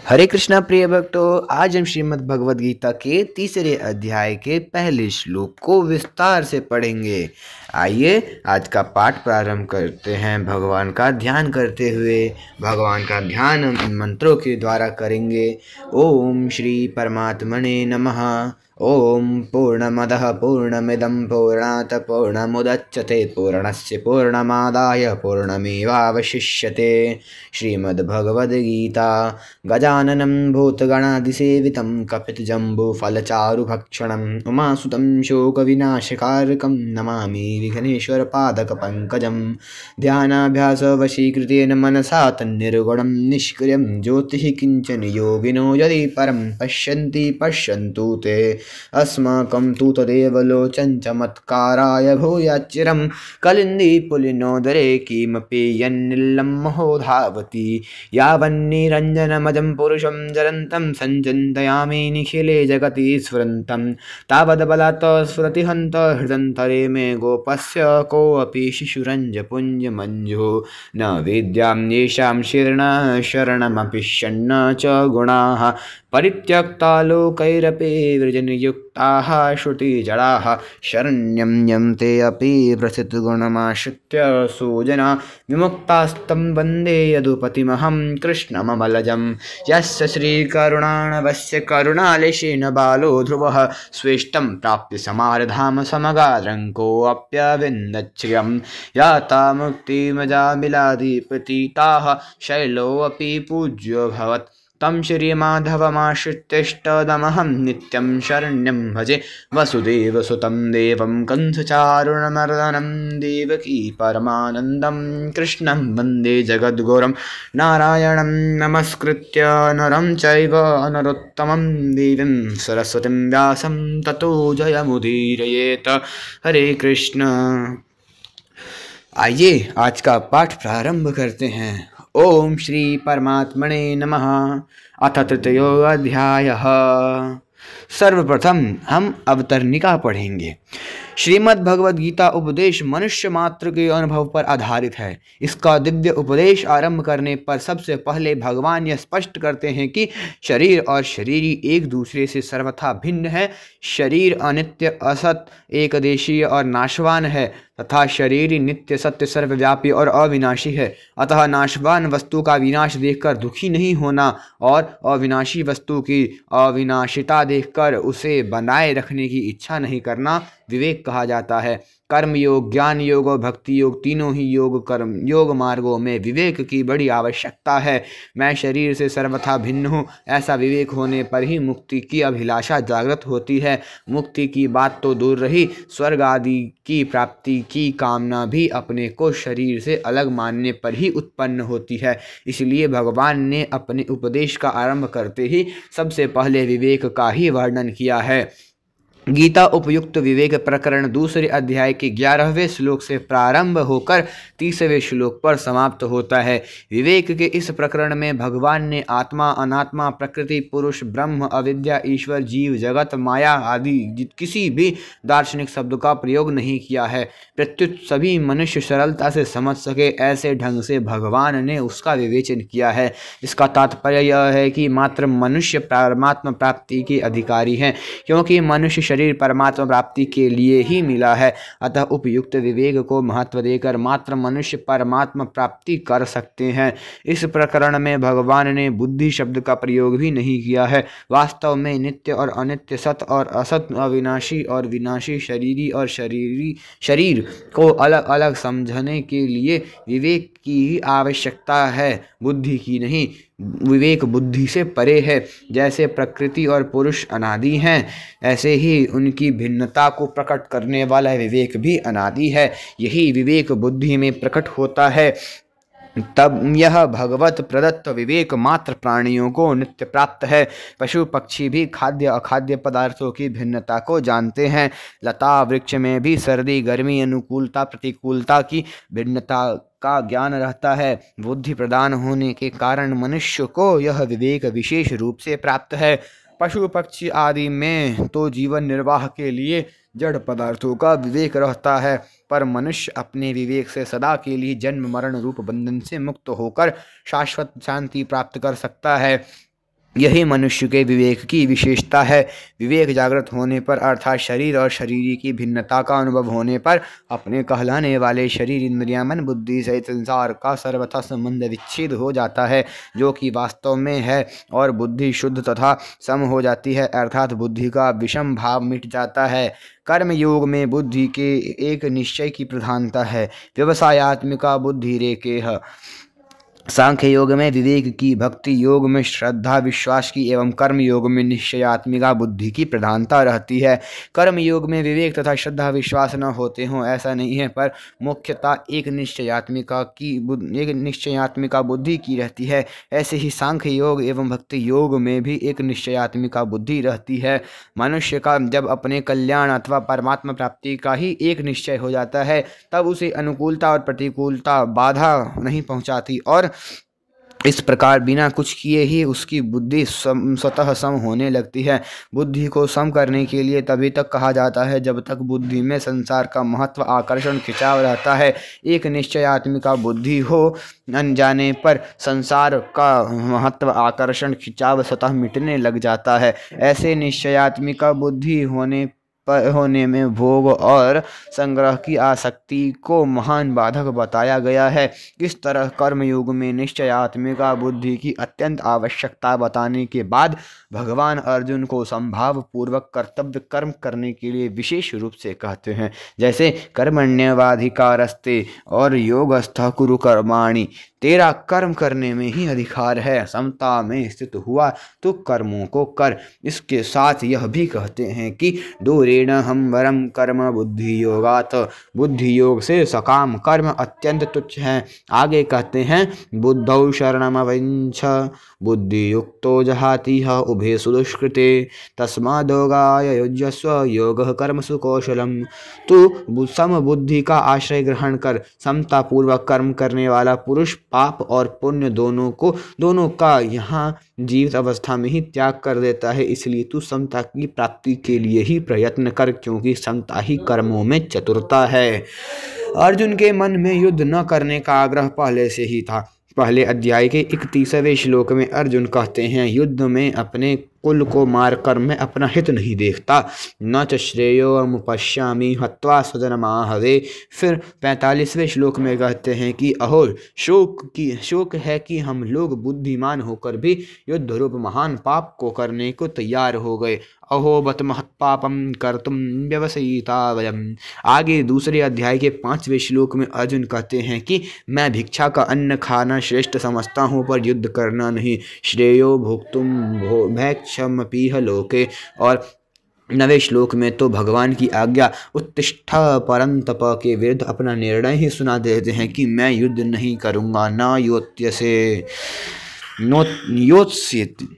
हरे कृष्णा प्रिय भक्तों, आज हम श्रीमद् भगवद गीता के तीसरे अध्याय के पहले श्लोक को विस्तार से पढ़ेंगे। आइए आज का पाठ प्रारंभ करते हैं। भगवान का ध्यान करते हुए भगवान का ध्यान मंत्रों के द्वारा करेंगे। ओम श्री परमात्मने नमः। ओम पूर्णमदः पूर्णमिदं पूर्णात् पूर्णमुदच्यते पूर्णस्य पूर्णमादाय पूर्णमेवावशिष्यते। श्रीमद्भगवद्गीता। गजाननं भूतगणादिसेवितं कपितजम्बूफलचारुभक्षणम् उमासुतं शोकविनाशकारकं नमामि विघ्नेश्वरपादकपङ्कजं। ध्यानाभ्यासवशीकृतेन मनसा तन्निर्गुणं निष्क्रियं ज्योतिः किञ्चन योगिनो यदि परं पश्यन्ति पश्यन्तु ते। अस्माकं तु तदेव लोचञ्चमत्काराय भूयाच्चिरं कलिन्दीपुलिनोदरे किमपि यन्निलं महो धावति। यावन्निरञ्जनमजं पुरुषं जरन्तं सञ्चिन्तयामि निखिले जगति स्फुरन्तं तावद्बलात् स्फुरति हन्त हृदन्तरे मे गोपस्य कोऽपि शिशुरञ्जपुञ्जमञ्जुः। न विद्यां येषां शरणमपि षण्ण च गुणाः परित्यक्ता लोकैरपि वृजनयुक्ताः श्रुतिजडाः शरण्यं यन्ते अपि प्रसिद्धगुणमाश्रित्य सुजना विमुक्तास्तं वन्दे यदुपतिमहं कृष्णमबलजं। यस्य श्रीकरुणाणवस्य करुणालेशेन बालो ध्रुवः स्वेष्टं प्राप्य समारधाम समगाद्रङ्कोऽप्यविन्दच्छ्रियं याता मुक्तिमजामिलाधिपतिताः शैलोऽपि पूज्योऽभवत्। तं श्रीमाधवमाश्रित्यष्टदमहं नित्यं शरण्यं भजे वसुदेवसुतं देवं कंसचारुणमर्दनं देवकी परमानन्दं कृष्णं वन्दे जगद्गुरुं नारायणं नमस्कृत्य नरं चैव नरोत्तमं देवीं सरस्वतीं व्यासं ततो जयमुदीरयेत। हरे कृष्ण। आइए आज का पाठ प्रारंभ करते हैं। ओम श्री परमात्मने नमः। अथ तृतीयोऽध्यायः। सर्वप्रथम हम अवतरणिका पढ़ेंगे। श्रीमद् भगवद गीता उपदेश मनुष्य मात्र के अनुभव पर आधारित है। इसका दिव्य उपदेश आरंभ करने पर सबसे पहले भगवान यह स्पष्ट करते हैं कि शरीर और शरीरी एक दूसरे से सर्वथा भिन्न है। शरीर अनित्य, असत, एकदेशीय और नाशवान है तथा शरीर नित्य, सत्य, सर्वव्यापी और अविनाशी है। अतः नाशवान वस्तु का विनाश देखकर दुखी नहीं होना और अविनाशी वस्तु की अविनाशिता देखकर उसे बनाए रखने की इच्छा नहीं करना विवेक कहा जाता है। कर्म योग, ज्ञान योग और भक्ति योग, तीनों ही योग मार्गों में विवेक की बड़ी आवश्यकता है। मैं शरीर से सर्वथा भिन्न हूँ, ऐसा विवेक होने पर ही मुक्ति की अभिलाषा जागृत होती है। मुक्ति की बात तो दूर रही, स्वर्ग आदि की प्राप्ति की कामना भी अपने को शरीर से अलग मानने पर ही उत्पन्न होती है। इसलिए भगवान ने अपने उपदेश का आरंभ करते ही सबसे पहले विवेक का ही वर्णन किया है। गीता उपयुक्त विवेक प्रकरण दूसरे अध्याय के 11वें श्लोक से प्रारंभ होकर 30वें श्लोक पर समाप्त होता है। विवेक के इस प्रकरण में भगवान ने आत्मा, अनात्मा, प्रकृति, पुरुष, ब्रह्म, अविद्या, ईश्वर, जीव, जगत, माया आदि किसी भी दार्शनिक शब्द का प्रयोग नहीं किया है। प्रत्युत सभी मनुष्य सरलता से समझ सके ऐसे ढंग से भगवान ने उसका विवेचन किया है। इसका तात्पर्य यह है कि मात्र मनुष्य परमात्मा प्राप्ति के अधिकारी हैं, क्योंकि मनुष्य शरीर परमात्मा प्राप्ति के लिए ही मिला है। अतः उपयुक्त विवेक को महत्व देकर मात्र मनुष्य परमात्मा प्राप्ति कर सकते हैं। इस प्रकरण में भगवान ने बुद्धि शब्द का प्रयोग भी नहीं किया है। वास्तव में नित्य और अनित्य, सत और असत, अविनाशी और विनाशी, शरीरी और शरीर को अलग अलग समझने के लिए विवेक की ही आवश्यकता है, बुद्धि की नहीं। विवेक बुद्धि से परे है। जैसे प्रकृति और पुरुष अनादि हैं, ऐसे ही उनकी भिन्नता को प्रकट करने वाला विवेक भी अनादि है। यही विवेक बुद्धि में प्रकट होता है। तब यह भगवत प्रदत्त विवेक मात्र प्राणियों को नित्य प्राप्त है। पशु पक्षी भी खाद्य अखाद्य पदार्थों की भिन्नता को जानते हैं। लता वृक्ष में भी सर्दी गर्मी, अनुकूलता प्रतिकूलता की भिन्नता का ज्ञान रहता है। बुद्धि प्रदान होने के कारण मनुष्य को यह विवेक विशेष रूप से प्राप्त है। पशु पक्षी आदि में तो जीवन निर्वाह के लिए जड़ पदार्थों का विवेक रहता है, पर मनुष्य अपने विवेक से सदा के लिए जन्म मरण रूप बंधन से मुक्त होकर शाश्वत शांति प्राप्त कर सकता है। यही मनुष्य के विवेक की विशेषता है। विवेक जागृत होने पर अर्थात शरीर और शरीरी की भिन्नता का अनुभव होने पर अपने कहलाने वाले शरीर, इंद्रिया, मन, बुद्धि सहित संसार का सर्वथा संबंध विच्छेद हो जाता है, जो कि वास्तव में है, और बुद्धि शुद्ध तथा सम हो जाती है, अर्थात बुद्धि का विषम भाव मिट जाता है। कर्म योग में बुद्धि के एक निश्चय की प्रधानता है। व्यवसायात्मिका बुद्धि रेकेह। सांख्य योग में विवेक की, भक्ति योग में श्रद्धा विश्वास की एवं कर्म योग में निश्चयात्मिका बुद्धि की प्रधानता रहती है। कर्म योग में विवेक तथा श्रद्धा विश्वास न होते हों ऐसा नहीं है, पर मुख्यतः एक निश्चयात्मिका बुद्धि की रहती है। ऐसे ही सांख्य योग एवं भक्ति योग में भी एक निश्चयात्मिका बुद्धि रहती है। मनुष्य का जब अपने कल्याण अथवा परमात्मा प्राप्ति का ही एक निश्चय हो जाता है, तब उसे अनुकूलता और प्रतिकूलता बाधा नहीं पहुंचाती, और इस प्रकार बिना कुछ किए ही उसकी बुद्धि स्वतः सम होने लगती है। बुद्धि को सम करने के लिए तभी तक कहा जाता है जब तक बुद्धि में संसार का महत्व, आकर्षण, खिंचाव रहता है। एक निश्चयात्मिका बुद्धि हो अनजाने पर संसार का महत्व, आकर्षण, खिंचाव स्वतः मिटने लग जाता है। ऐसे निश्चयात्मिका बुद्धि होने में भोग और संग्रह की आसक्ति को महान बाधक बताया गया है। इस तरह कर्मयोग में निश्चयात्मिका बुद्धि की अत्यंत आवश्यकता बताने के बाद भगवान अर्जुन को संभाव पूर्वक कर्तव्य कर्म करने के लिए विशेष रूप से कहते हैं, जैसे कर्मण्यवाधिकारस्ते और योगस्थ कुरु कर्माणि, तेरा कर्म करने में ही अधिकार है, समता में स्थित हुआ तो कर्मों को कर। इसके साथ यह भी कहते हैं कि दूरेण हम वरम कर्म बुद्धि योगात, बुद्धि योग से सकाम कर्म अत्यंत तुच्छ है। आगे कहते हैं बुद्धौ शरणमवंछ बुद्धि युक्तो जहाति उभे सुदुष्कृते तस्मादोगाय युज्यस्व योगः कर्मसु कौशलम। तू सम बुद्धि का आश्रय ग्रहण कर। समता पूर्वक कर्म करने वाला पुरुष पाप और पुण्य दोनों का यहाँ जीवित अवस्था में ही त्याग कर देता है। इसलिए तू समता की प्राप्ति के लिए ही प्रयत्न कर, क्योंकि समता ही कर्मों में चतुरता है। अर्जुन के मन में युद्ध न करने का आग्रह पहले से ही था। पहले अध्याय के 31वें श्लोक में अर्जुन कहते हैं, युद्ध में अपने कुल को मारकर मैं अपना हित नहीं देखता, न च श्रेयोमुपश्यामि हत्वा स्वजनमाहवे। फिर 45वें श्लोक में कहते हैं कि अहो शोक है कि हम लोग बुद्धिमान होकर भी युद्ध रूप महान पाप को करने को तैयार हो गए। अहो बत महत्पापम कर्तुम व्यवसिता वयम। आगे दूसरे अध्याय के 5वें श्लोक में अर्जुन कहते हैं कि मैं भिक्षा का अन्न खाना श्रेष्ठ समझता हूँ, पर युद्ध करना नहीं। श्रेयो भोक्तुम भैक्षमपीह लोके। और 9वें श्लोक में तो भगवान की आज्ञा उत्तिष्ठ परंतप के विरुद्ध अपना निर्णय ही सुना देते हैं कि मैं युद्ध नहीं करूँगा, न योत्स्यसे नोत्स्यति।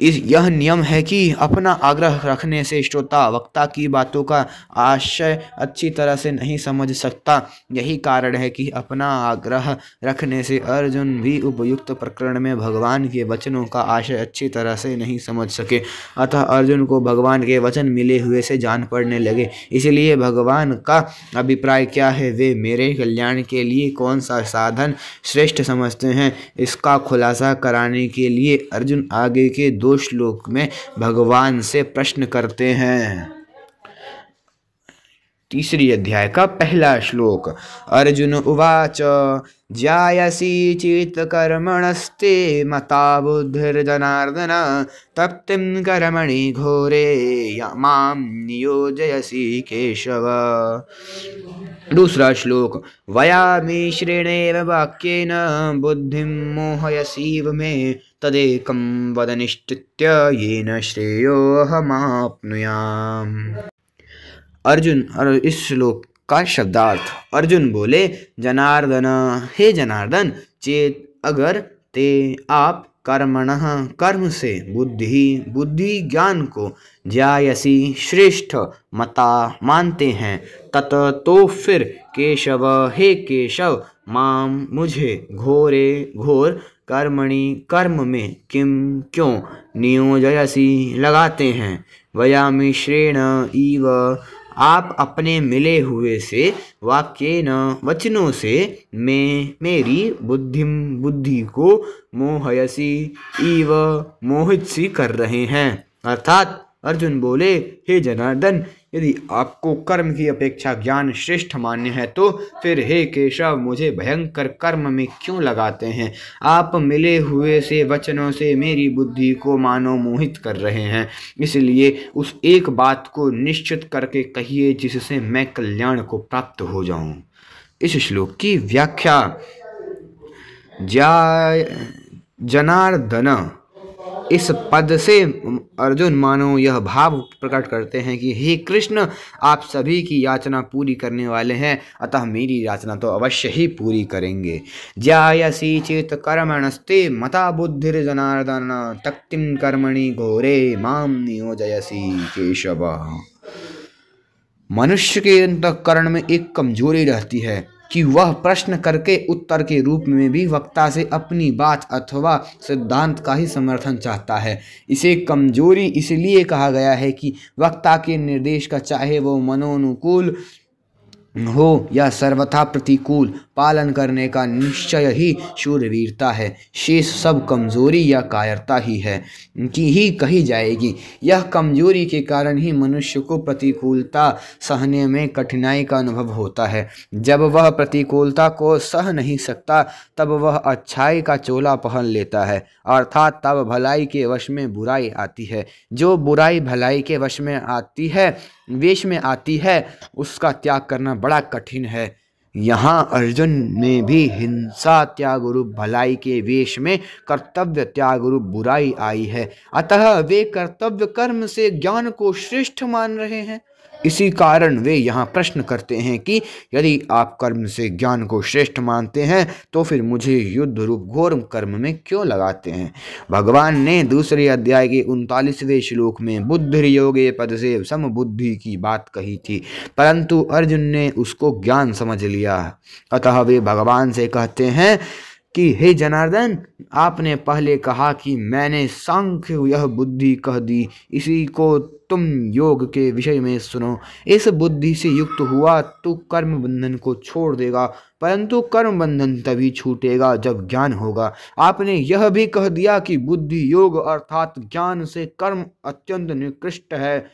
यह नियम है कि अपना आग्रह रखने से श्रोता वक्ता की बातों का आशय अच्छी तरह से नहीं समझ सकता। यही कारण है कि अपना आग्रह रखने से अर्जुन भी उपयुक्त प्रकरण में भगवान के वचनों का आशय अच्छी तरह से नहीं समझ सके। अतः अर्जुन को भगवान के वचन मिले हुए से जान पड़ने लगे। इसलिए भगवान का अभिप्राय क्या है, वे मेरे कल्याण के लिए कौन सा साधन श्रेष्ठ समझते हैं, इसका खुलासा कराने के लिए अर्जुन आगे के 2 श्लोक में भगवान से प्रश्न करते हैं। 3 अध्याय का 1 श्लोक। अर्जुन उवाच ज्यायसी चित कर्मणस्ते मता बुद्धिर्जनार्दन तप्तिं कर्मणि घोरे मां नियोजयसि केशव। 2 श्लोक। वयामि श्रेणेव वाक्येन बुद्धिं मोहयसीव मे तदेकं वद निश्चित्य येन श्रेयोऽहमाप्नुयाम्। अर्जुन और इस श्लोक का शब्दार्थ। अर्जुन बोले, जनार्दन, हे जनार्दन, चेत अगर ते आप कर्मणः कर्म से बुद्धि ज्ञान को ज्यायसी श्रेष्ठ मता मानते हैं, तत तो फिर केशव, हे केशव, माम मुझे घोर कर्मणि कर्म में क्यों नियोजयसी लगाते हैं। वयामि श्रेण इव आप अपने मिले हुए से वाक्येन वचनों से मेरी बुद्धि को मोहयसी इव मोहित सी कर रहे हैं। अर्थात अर्जुन बोले, हे जनार्दन, यदि आपको कर्म की अपेक्षा ज्ञान श्रेष्ठ मान्य है तो फिर हे केशव मुझे भयंकर कर्म में क्यों लगाते हैं। आप मिले हुए से वचनों से मेरी बुद्धि को मानो मोहित कर रहे हैं, इसलिए उस एक बात को निश्चित करके कहिए जिससे मैं कल्याण को प्राप्त हो जाऊं। इस श्लोक की व्याख्या। जनार्दन, इस पद से अर्जुन मानो यह भाव प्रकट करते हैं कि हे कृष्ण, आप सभी की याचना पूरी करने वाले हैं, अतः मेरी याचना तो अवश्य ही पूरी करेंगे। ज्यायसी चेत कर्मणस्ते मता बुद्धिर जनार्दन तक्तिम कर्मणि घोरे माम नियोजयसी केशव। मनुष्य के अंतःकरण में एक कमजोरी रहती है कि वह प्रश्न करके उत्तर के रूप में भी वक्ता से अपनी बात अथवा सिद्धांत का ही समर्थन चाहता है। इसे कमजोरी इसलिए कहा गया है कि वक्ता के निर्देश का चाहे वो मनोनुकूल हो या सर्वथा प्रतिकूल पालन करने का निश्चय ही शूरवीरता है। शेष सब कमजोरी या कायरता ही है कि ही कही जाएगी। यह कमजोरी के कारण ही मनुष्य को प्रतिकूलता सहने में कठिनाई का अनुभव होता है। जब वह प्रतिकूलता को सह नहीं सकता तब वह अच्छाई का चोला पहन लेता है, अर्थात तब भलाई के वश में बुराई आती है। जो बुराई भलाई के वश में आती है उसका त्याग करना बड़ा कठिन है। यहाँ अर्जुन में भी हिंसा त्याग रूप भलाई के वेश में कर्तव्य त्याग रूप बुराई आई है, अतः वे कर्तव्य कर्म से ज्ञान को श्रेष्ठ मान रहे हैं। इसी कारण वे यहाँ प्रश्न करते हैं कि यदि आप कर्म से ज्ञान को श्रेष्ठ मानते हैं तो फिर मुझे युद्ध रूप घोर कर्म में क्यों लगाते हैं। भगवान ने दूसरे अध्याय के 39वें श्लोक में बुद्धि योगे पद से समबुद्धि की बात कही थी, परंतु अर्जुन ने उसको ज्ञान समझ लिया। अतः वे भगवान से कहते हैं कि हे जनार्दन, आपने पहले कहा कि मैंने सांख्य यह बुद्धि कह दी, इसी को तुम योग के विषय में सुनो। इस बुद्धि से युक्त हुआ तो कर्म बंधन को छोड़ देगा, परंतु कर्म बंधन तभी छूटेगा जब ज्ञान होगा। आपने यह भी कह दिया कि बुद्धि योग अर्थात ज्ञान से कर्म अत्यंत निकृष्ट है।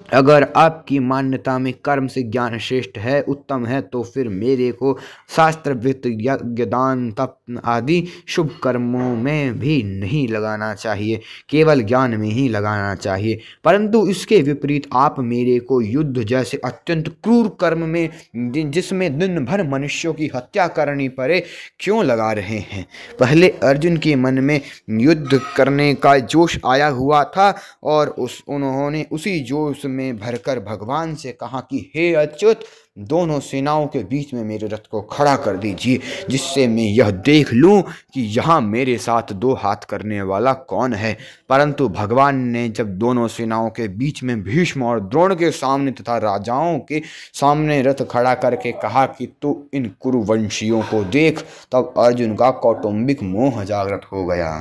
अगर आपकी मान्यता में कर्म से ज्ञान श्रेष्ठ है, उत्तम है, तो फिर मेरे को शास्त्रवित्त यज्ञ दान तप आदि शुभ कर्मों में भी नहीं लगाना चाहिए, केवल ज्ञान में ही लगाना चाहिए। परंतु इसके विपरीत आप मेरे को युद्ध जैसे अत्यंत क्रूर कर्म में, जिसमें दिन भर मनुष्यों की हत्या करनी पड़े, क्यों लगा रहे हैं। पहले अर्जुन के मन में युद्ध करने का जोश आया हुआ था और उन्होंने उसी जोश में भरकर भगवान से कहा कि हे अच्युत, दोनों सेनाओं के बीच में मेरे रथ को खड़ा कर दीजिए, जिससे मैं यह देख लूं कि यहाँ मेरे साथ दो हाथ करने वाला कौन है। परंतु भगवान ने जब दोनों सेनाओं के बीच में भीष्म और द्रोण के सामने तथा राजाओं के सामने रथ खड़ा करके कहा कि तू इन कुरुवंशियों को देख, तब अर्जुन का कौटुंबिक मोह जागृत हो गया।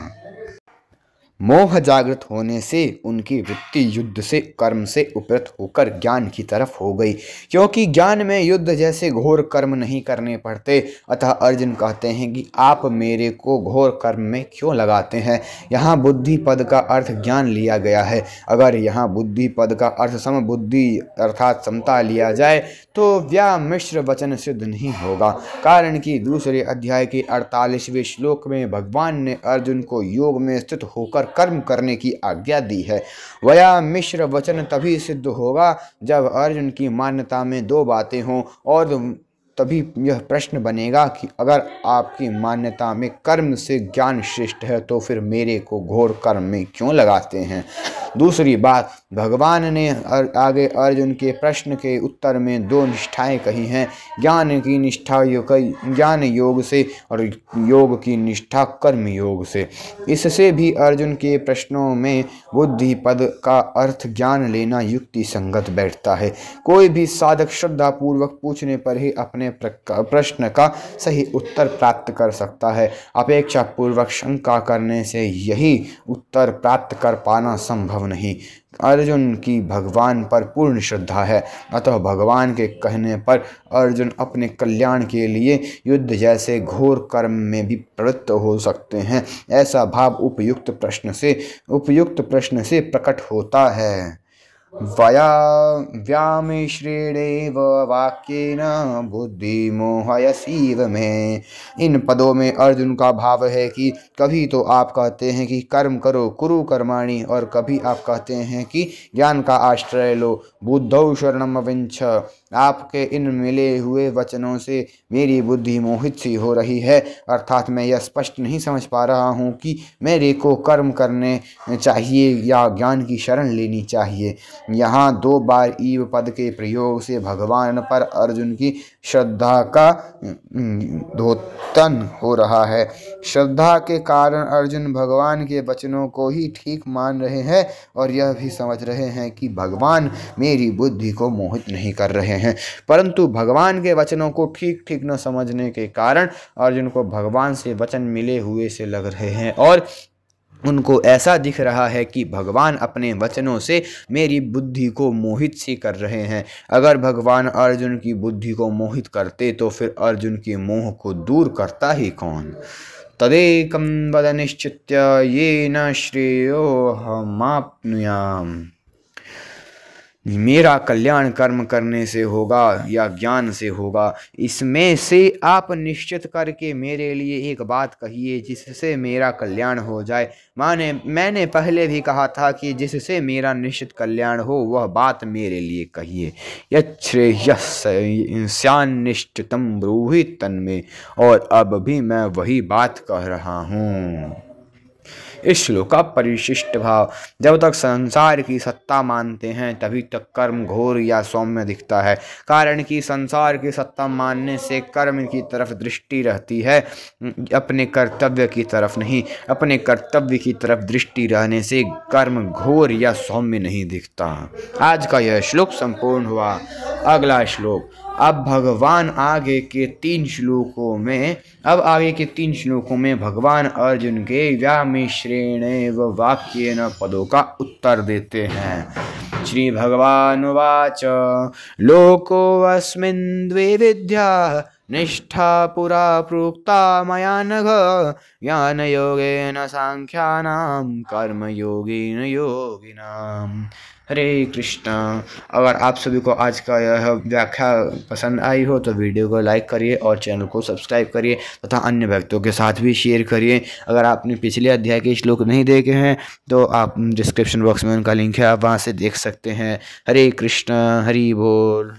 मोह जागृत होने से उनकी वृत्ति युद्ध से कर्म से उपरत होकर ज्ञान की तरफ हो गई, क्योंकि ज्ञान में युद्ध जैसे घोर कर्म नहीं करने पड़ते। अतः अर्जुन कहते हैं कि आप मेरे को घोर कर्म में क्यों लगाते हैं। यहाँ बुद्धि पद का अर्थ ज्ञान लिया गया है। अगर यहाँ बुद्धि पद का अर्थ समबुद्धि अर्थात समता लिया जाए तो व्यामिश्र वचन सिद्ध नहीं होगा, कारण कि दूसरे अध्याय के 48वें श्लोक में भगवान ने अर्जुन को योग में स्थित होकर कर्म करने की आज्ञा दी है। व्यामिश्र वचन तभी सिद्ध होगा जब अर्जुन की मान्यता में दो बातें हों, और तभी यह प्रश्न बनेगा कि अगर आपकी मान्यता में कर्म से ज्ञान श्रेष्ठ है तो फिर मेरे को घोर कर्म में क्यों लगाते हैं। दूसरी बात, भगवान ने आगे अर्जुन के प्रश्न के उत्तर में दो निष्ठाएं कही हैं, ज्ञान की निष्ठा ज्ञान योग से और योग की निष्ठा कर्म योग से। इससे भी अर्जुन के प्रश्नों में बुद्धि पद का अर्थ ज्ञान लेना युक्ति संगत बैठता है। कोई भी साधक श्रद्धा पूर्वक पूछने पर ही अपने प्रश्न का सही उत्तर प्राप्त कर सकता है। अपेक्षा पूर्वक शंका करने से यही उत्तर प्राप्त कर पाना संभव संभव नहीं। अर्जुन की भगवान पर पूर्ण श्रद्धा है, अतः भगवान के कहने पर अर्जुन अपने कल्याण के लिए युद्ध जैसे घोर कर्म में भी प्रवृत्त हो सकते हैं। ऐसा भाव उपयुक्त प्रश्न से प्रकट होता है। व्यामिश्रेणेव वाक्येन बुद्धिमोहयसीव में। इन पदों में अर्जुन का भाव है कि कभी तो आप कहते हैं कि कर्म करो कुरु कर्माणि, और कभी आप कहते हैं कि ज्ञान का आश्रय लो, बुद्धौ शरणम विंछ। आपके इन मिले हुए वचनों से मेरी बुद्धि मोहित सी हो रही है, अर्थात मैं यह स्पष्ट नहीं समझ पा रहा हूँ कि मेरे को कर्म करने चाहिए या ज्ञान की शरण लेनी चाहिए। यहाँ 2 बार ईव पद के प्रयोग से भगवान पर अर्जुन की श्रद्धा का द्योतन हो रहा है। श्रद्धा के कारण अर्जुन भगवान के वचनों को ही ठीक मान रहे हैं और यह भी समझ रहे हैं कि भगवान मेरी बुद्धि को मोहित नहीं कर रहे हैं, परंतु भगवान के वचनों को ठीक न समझने के कारण अर्जुन को भगवान से वचन मिले हुए से लग रहे हैं और उनको ऐसा दिख रहा है कि भगवान अपने वचनों से मेरी बुद्धि को मोहित सी कर रहे हैं। अगर भगवान अर्जुन की बुद्धि को मोहित करते तो फिर अर्जुन के मोह को दूर करता ही कौन। तदेकं वद निश्चित्य येन श्रेयोऽहमाप्नुयाम्। मेरा कल्याण कर्म करने से होगा या ज्ञान से होगा, इसमें से आप निश्चित करके मेरे लिए एक बात कहिए जिससे मेरा कल्याण हो जाए। मैंने पहले भी कहा था कि जिससे मेरा निश्चित कल्याण हो वह बात मेरे लिए कहिए। यच्छ्रेयस्यान्निश्चितं ब्रूहि तन्मे, और अब भी मैं वही बात कह रहा हूँ। इस श्लोक का परिशिष्ट भाव। जब तक संसार की सत्ता मानते हैं तभी तक कर्म घोर या सौम्य दिखता है, कारण कि संसार की सत्ता मानने से कर्म की तरफ दृष्टि रहती है, अपने कर्तव्य की तरफ नहीं। अपने कर्तव्य की तरफ दृष्टि रहने से कर्म घोर या सौम्य नहीं दिखता। आज का यह श्लोक संपूर्ण हुआ। अगला श्लोक। अब आगे के 3 श्लोकों में भगवान अर्जुन के व्यामिश्रेणेव वाक्येन पदों का उत्तर देते हैं। श्री भगवान उवाच लोकोऽस्मिन् द्वे विद्या निष्ठा पुरा प्रोक्ता मया नघ ज्ञानयोगेन सांख्यानां कर्मयोगेन योगिनाम्। हरे कृष्णा। अगर आप सभी को आज का यह व्याख्या पसंद आई हो तो वीडियो को लाइक करिए और चैनल को सब्सक्राइब करिए तथा अन्य व्यक्तियों के साथ भी शेयर करिए। अगर आपने पिछले अध्याय के श्लोक नहीं देखे हैं तो आप डिस्क्रिप्शन बॉक्स में उनका लिंक है, आप वहाँ से देख सकते हैं। हरे कृष्णा। हरि बोल।